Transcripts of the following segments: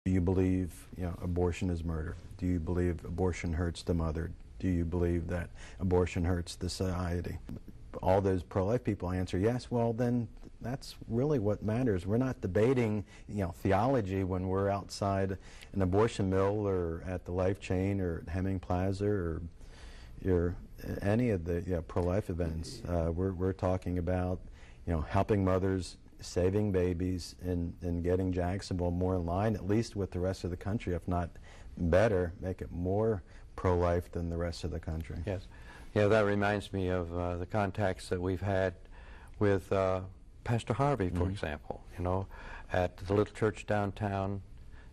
Do you believe, abortion is murder? Do you believe abortion hurts the mother? Do you believe that abortion hurts the society? All those pro-life people answer yes. Well, then that's really what matters. We're not debating, theology when we're outside an abortion mill or at the Life Chain or Hemming Plaza or any of the pro-life events. We're talking about, helping mothers, saving babies, and getting Jacksonville more in line, at least with the rest of the country, if not better, make it more pro-life than the rest of the country. Yes. Yeah, that reminds me of the contacts that we've had with Pastor Harvey, for example, at the little church downtown,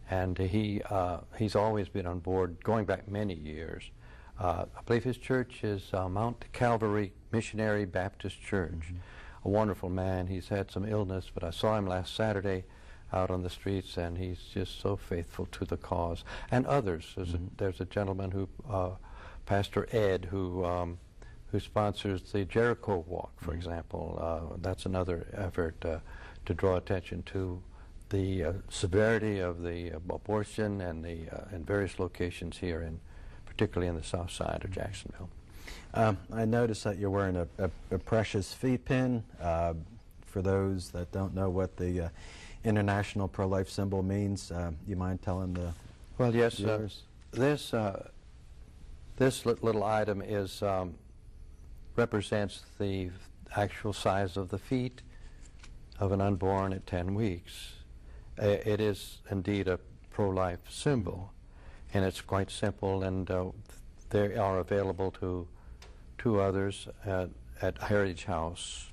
and he's always been on board, going back many years. I believe his church is Mount Calvary Missionary Baptist Church. A wonderful man. He's had some illness, but I saw him last Saturday out on the streets, and he's just so faithful to the cause. And others. There's a gentleman who, Pastor Ed, who sponsors the Jericho Walk, for example. That's another effort to draw attention to the severity of the abortion and in various locations here, particularly in the south side of Jacksonville. I noticed that you're wearing a Precious Feet pin. For those that don't know what the international pro-life symbol means, you mind telling the viewers? This little item represents the actual size of the feet of an unborn at 10 weeks. It is indeed a pro-life symbol, and it's quite simple, and they are available to others at Heritage House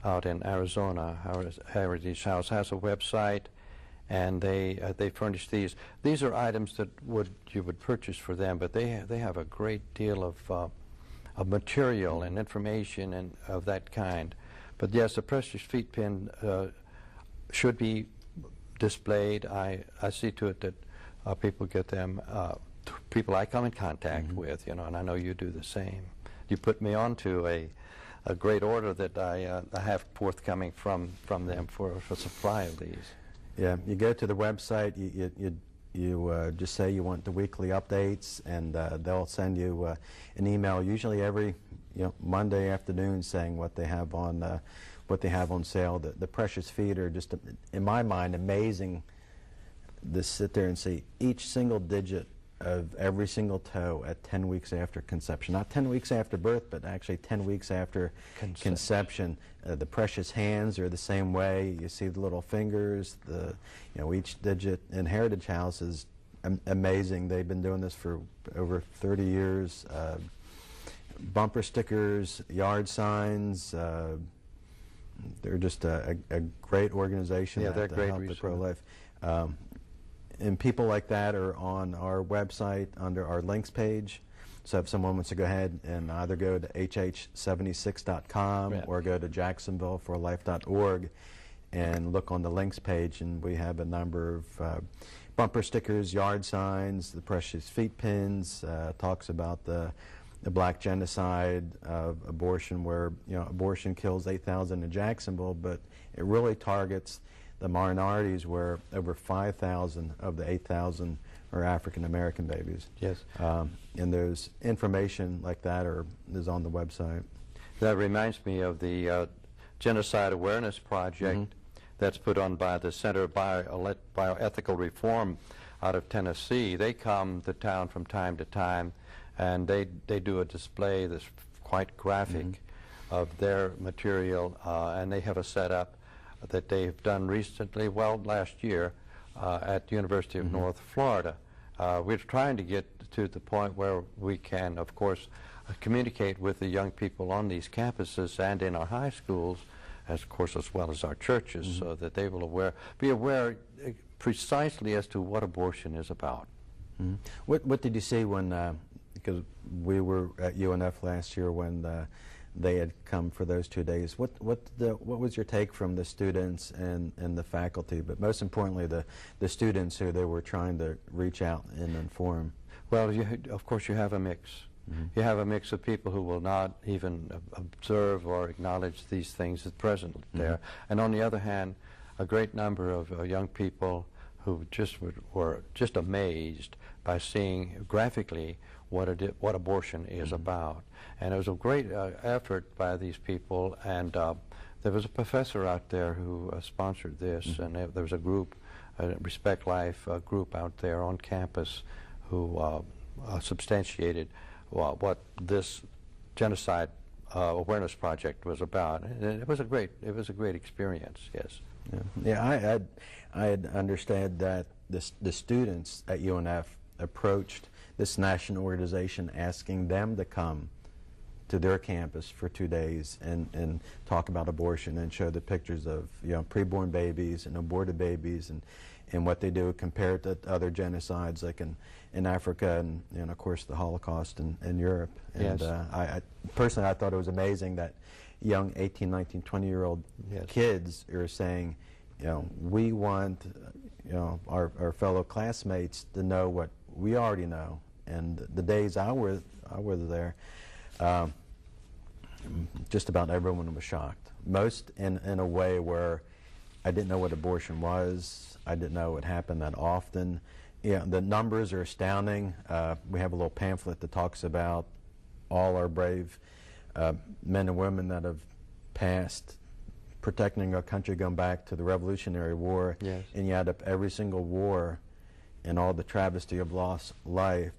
out in Arizona. Heritage House has a website, and they furnish these. These are items that you would purchase for them, but they have a great deal of material and information and of that kind. But yes, a Precious Feet pin should be displayed. I see to it that people get them. People I come in contact with, and I know you do the same. You put me on to a great order that I have forthcoming from them for supply of these. Yeah, you go to the website, you just say you want the weekly updates, and they'll send you an email, usually every Monday afternoon, saying what they have on sale. The Precious Feet are just, in my mind, amazing to sit there and see each single digit of every single toe at 10 weeks after conception. Not 10 weeks after birth, but actually 10 weeks after conception. The precious hands are the same way. You see the little fingers, each digit. And Heritage House is amazing. They've been doing this for over 30 years. Bumper stickers, yard signs. They're just a great organization to help the pro-life. And people like that are on our website under our links page. So if someone wants to go ahead and either go to hh76.com or go to jacksonvilleforlife.org and look on the links page, and we have a number of bumper stickers, yard signs, the Precious Feet pins, talks about the black genocide of abortion, where abortion kills 8,000 in Jacksonville, but it really targets the minorities, where over 5,000 of the 8,000 are African American babies. Yes. And there's information like that is on the website. That reminds me of the Genocide Awareness Project that's put on by the Center of Bioethical Reform out of Tennessee. They come to town from time to time, and they do a display that's quite graphic of their material, and they have a setup that they've done recently, last year, at the University of North Florida. We're trying to get to the point where we can, of course, communicate with the young people on these campuses and in our high schools, as well as our churches, so that they will be aware precisely as to what abortion is about. What did you see when, because we were at UNF last year when they had come for those 2 days. What was your take from the students and the faculty, but most importantly the students who they were trying to reach out and inform? Well, of course you have a mix. You have a mix of people who will not even observe or acknowledge these things at present there, and on the other hand, a great number of young people who just were just amazed by seeing graphically what abortion is about. And it was a great effort by these people, and there was a professor out there who sponsored this, and there was a group, Respect Life group out there on campus who substantiated what this genocide awareness project was about. And it was a great experience. Yes. Yeah, I had understood that the students at UNF approached this national organization asking them to come to their campus for 2 days and talk about abortion and show the pictures of preborn babies and aborted babies and what they do compared to other genocides like in Africa and of course the Holocaust in Europe. And Yes. I personally I thought it was amazing that young 18, 19, 20-year-old Yes. kids are saying, we want our fellow classmates to know what we already know. And the days I was there, just about everyone was shocked. Most in a way where I didn't know what abortion was. I didn't know it happened that often. The numbers are astounding. We have a little pamphlet that talks about all our brave men and women that have passed protecting our country going back to the Revolutionary War. Yes. And you add up every single war and all the travesty of lost life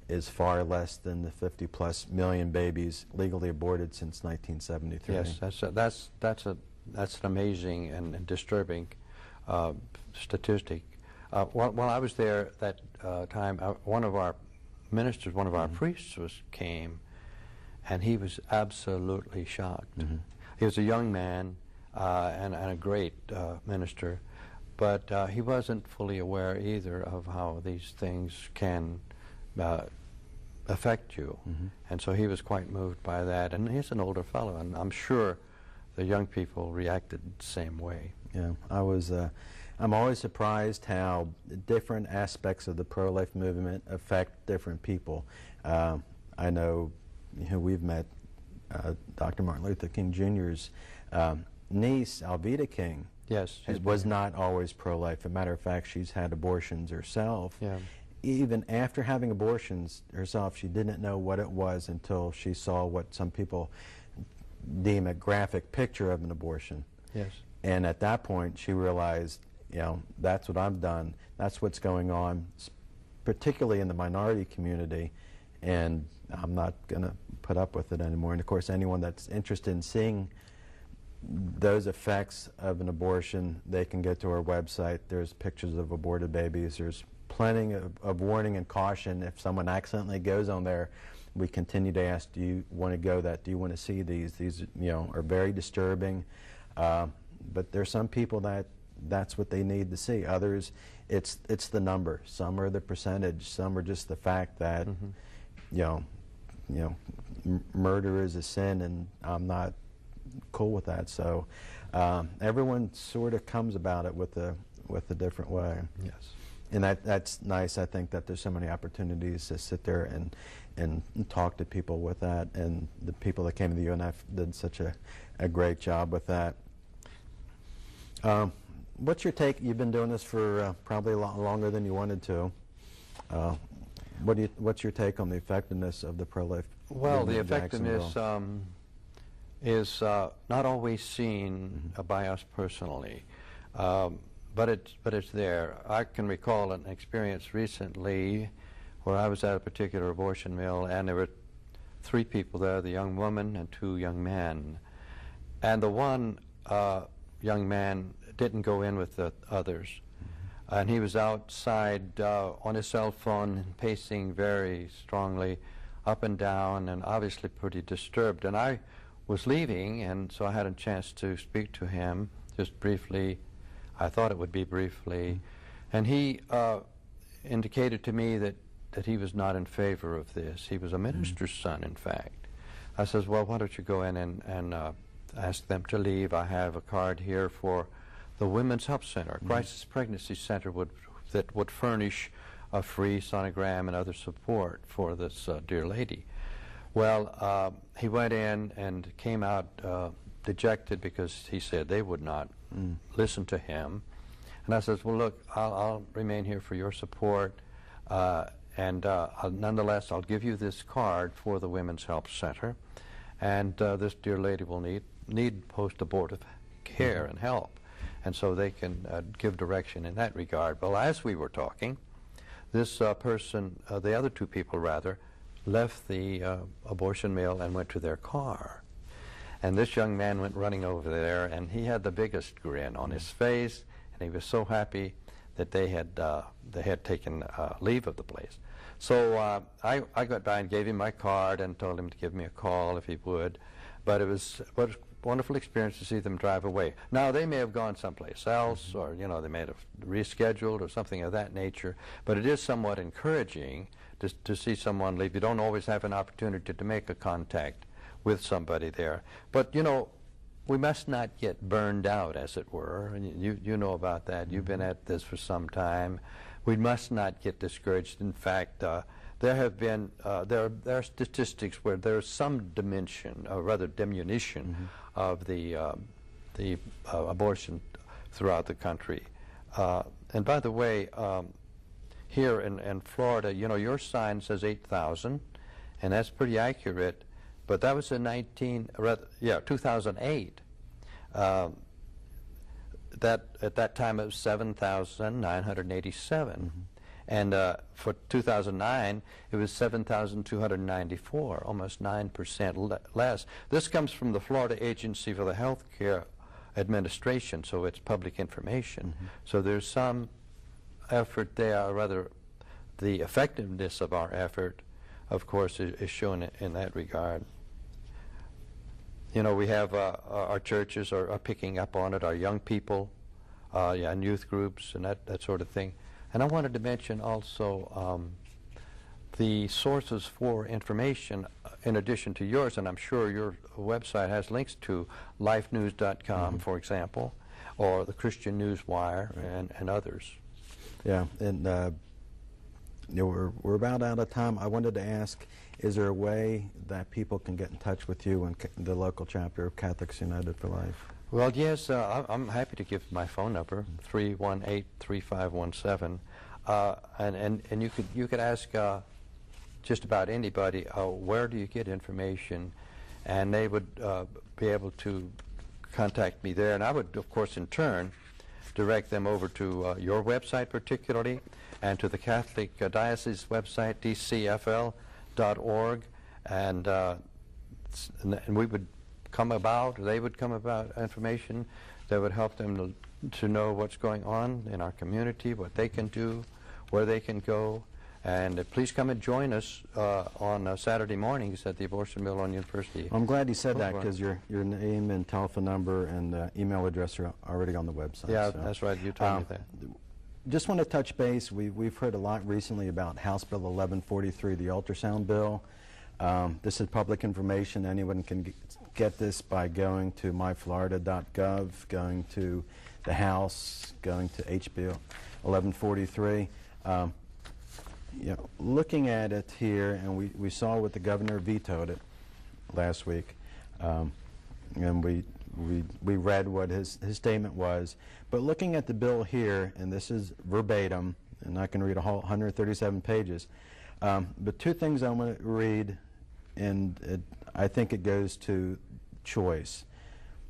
is far less than the 50+ million babies legally aborted since 1973. Yes, that's an amazing and disturbing statistic. While I was there that time, one of our ministers, one of our priests came, and he was absolutely shocked. He was a young man and a great minister, but he wasn't fully aware either of how these things can affect you. And so he was quite moved by that. And he's an older fellow, and I'm sure the young people reacted the same way. Yeah, I'm always surprised how different aspects of the pro-life movement affect different people. I know we've met Dr. Martin Luther King Jr.'s niece, Alveda King. Yes. Was not always pro-life. As a matter of fact, she's had abortions herself. Yeah. Even after having abortions herself, she didn't know what it was until she saw what some people deem a graphic picture of an abortion. Yes. And at that point, she realized, that's what I've done. That's what's going on, particularly in the minority community, and I'm not going to put up with it anymore. And of course, anyone that's interested in seeing those effects of an abortion, they can go to our website. There's pictures of aborted babies. There's plenty of warning and caution. If someone accidentally goes on there, we continue to ask, do you want to go that? Do you want to see these? These are very disturbing. But there's some people that's what they need to see. Others, it's the number. Some are the percentage. Some are just the fact that murder is a sin, and I'm not cool with that. So everyone sort of comes about it with a different way. Yes. And that's nice. I think that there's so many opportunities to sit there and talk to people with that, and the people that came to the UNF did such a great job with that. What's your take? You've been doing this for probably a lot longer than you wanted to. What's your take on the effectiveness of the pro-life? Well, the movement in effectiveness Jacksonville? is not always seen by us personally, but it's there. I can recall an experience recently where I was at a particular abortion mill, and there were 3 people there: the young woman and 2 young men. And the one young man didn't go in with the others, and he was outside on his cell phone, pacing very strongly up and down, and obviously pretty disturbed. And I was leaving, and so I had a chance to speak to him just briefly. I thought it would be briefly. And he indicated to me that he was not in favor of this. He was a minister's son, in fact. I says, well, why don't you go in and ask them to leave? I have a card here for the Women's Health Center, Crisis Pregnancy Center that would furnish a free sonogram and other support for this dear lady. Well, he went in and came out dejected because he said they would not listen to him. And I says, well, look, I'll remain here for your support, nonetheless, I'll give you this card for the Women's Help Center, and this dear lady will need post-abortive care and help, and so they can give direction in that regard. Well, as we were talking, this person, the other two people rather, left the abortion mill and went to their car. And this young man went running over there, and he had the biggest grin on his face, and he was so happy that they had taken leave of the place. So I got by and gave him my card and told him to give me a call if he would. But it was a wonderful experience to see them drive away. Now, they may have gone someplace else, or, you know, they may have rescheduled or something of that nature, but it is somewhat encouraging to see someone leave. You don't always have an opportunity to make a contact with somebody there. But, you know, we must not get burned out, as it were. And you know about that. You've been at this for some time. We must not get discouraged. In fact, there have been there are statistics where there is some diminution, or rather diminution, of the abortion throughout the country. And by the way, here in Florida, you know, your sign says 8,000, and that's pretty accurate. But that was in 2008. That at that time it was 7,987, and for 2009 it was 7,294, almost 9% less. This comes from the Florida Agency for the Healthcare Administration, so it's public information. So there's some effort there, or rather, the effectiveness of our effort, of course, is shown in that regard. You know, we have our churches are picking up on it, our young people, and youth groups, and that sort of thing. And I wanted to mention also the sources for information, in addition to yours, and I'm sure your website has links to lifenews.com, for example, or the Christian News Wire, and others. Yeah, and you know, we're about out of time. I wanted to ask, is there a way that people can get in touch with you and the local chapter of Catholics United for Life? Well, yes, I'm happy to give my phone number, 318-3517, and you could ask just about anybody, where do you get information, and they would be able to contact me there, and I would, of course, in turn, direct them over to your website particularly, and to the Catholic Diocese website, dcfl.org, and we would come about, they would come about information that would help them to know what's going on in our community, what they can do, where they can go. And please come and join us on Saturday mornings at the Abortion Mill on University. I'm glad you said that, because your name and telephone number and email address are already on the website. Yeah, so. That's right. You told me that. Just want to touch base. We've heard a lot recently about House Bill 1143, the ultrasound bill. This is public information. Anyone can get this by going to myflorida.gov, going to the House, going to HB 1143. You know, looking at it here, and we saw what the governor vetoed it last week, and we read what his statement was. But looking at the bill here, and this is verbatim, and I can read a whole 137 pages, but two things I want to read, and I think it goes to choice.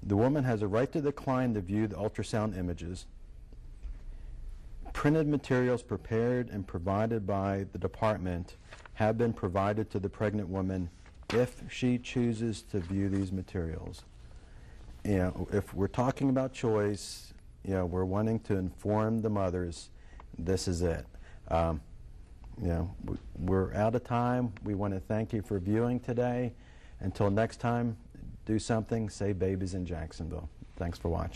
The woman has a right to decline to view the ultrasound images. Printed materials prepared and provided by the department have been provided to the pregnant woman if she chooses to view these materials. You know, if we're talking about choice, you know, we're wanting to inform the mothers, this is it. You know, we're out of time. We want to thank you for viewing today. Until next time, do something, save babies in Jacksonville. Thanks for watching.